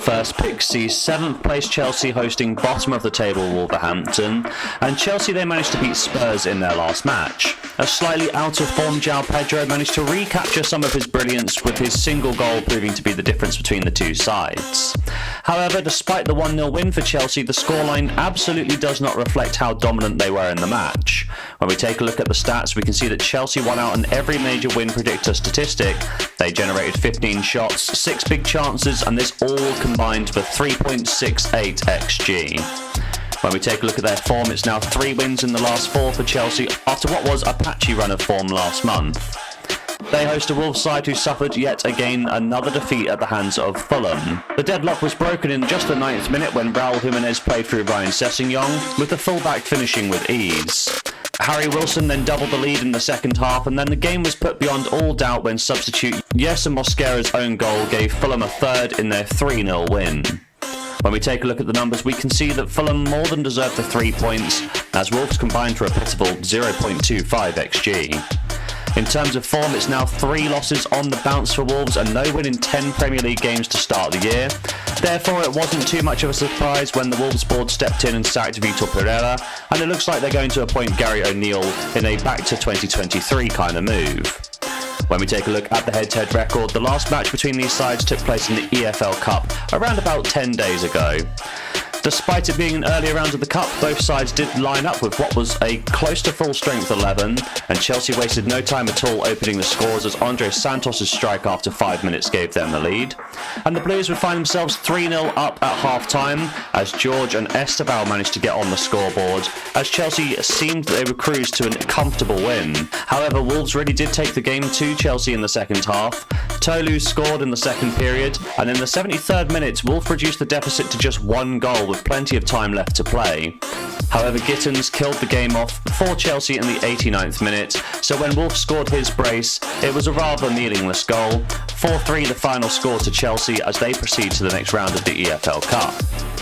First pick sees 7th place Chelsea hosting bottom of the table Wolverhampton, and Chelsea they managed to beat Spurs in their last match. A slightly out of form João Pedro managed to recapture some of his brilliance, with his single goal proving to be the difference between the two sides. However, despite the 1-0 win for Chelsea, the scoreline absolutely does not reflect how dominant they were in the match. When we take a look at the stats, we can see that Chelsea won out on every major win predictor statistic. They generated 15 shots, 6 big chances, and this all combined for 3.68 XG. When we take a look at their form, it's now 3 wins in the last 4 for Chelsea after what was a patchy run of form last month. They host a Wolves side who suffered yet again another defeat at the hands of Fulham. The deadlock was broken in just the 9th minute when Raul Jimenez played through Ryan Sessegnon, with the fullback finishing with ease. Harry Wilson then doubled the lead in the second half, and then the game was put beyond all doubt when substitute Jesse Mosquera's own goal gave Fulham a third in their 3-0 win. When we take a look at the numbers, we can see that Fulham more than deserved the 3 points, as Wolves combined for a pitiful 0.25 XG. In terms of form, it's now 3 losses on the bounce for Wolves and no win in 10 Premier League games to start the year. Therefore, it wasn't too much of a surprise when the Wolves board stepped in and sacked Vitor Pereira, and it looks like they're going to appoint Gary O'Neill in a back to 2023 kind of move. When we take a look at the head-to-head record, the last match between these sides took place in the EFL Cup around about 10 days ago. Despite it being an earlier round of the Cup, both sides did line up with what was a close to full strength 11, and Chelsea wasted no time at all opening the scores as Andre Santos' strike after 5 minutes gave them the lead. And the Blues would find themselves 3-0 up at half-time as George and Esteban managed to get on the scoreboard, as Chelsea seemed that they would cruise to a comfortable win. However, Wolves really did take the game to Chelsea in the second half. Tolu scored in the second period, and in the 73rd minute, Wolves reduced the deficit to just 1 goal with plenty of time left to play. However, Gittins killed the game off for Chelsea in the 89th minute, so when Wolves scored his brace, it was a rather meaningless goal. 4-3 the final score to Chelsea as they proceed to the next round of the EFL Cup.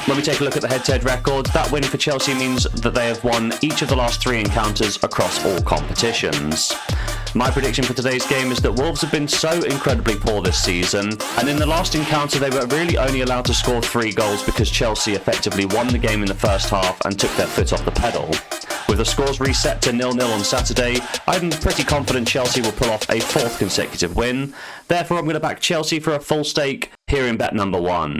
When we take a look at the head-to-head record, that win for Chelsea means that they have won each of the last 3 encounters across all competitions. My prediction for today's game is that Wolves have been so incredibly poor this season, and in the last encounter they were really only allowed to score 3 goals because Chelsea effectively won the game in the first half and took their foot off the pedal. With the scores reset to 0-0 on Saturday, I'm pretty confident Chelsea will pull off a 4th consecutive win. Therefore, I'm going to back Chelsea for a full stake here in bet number 1.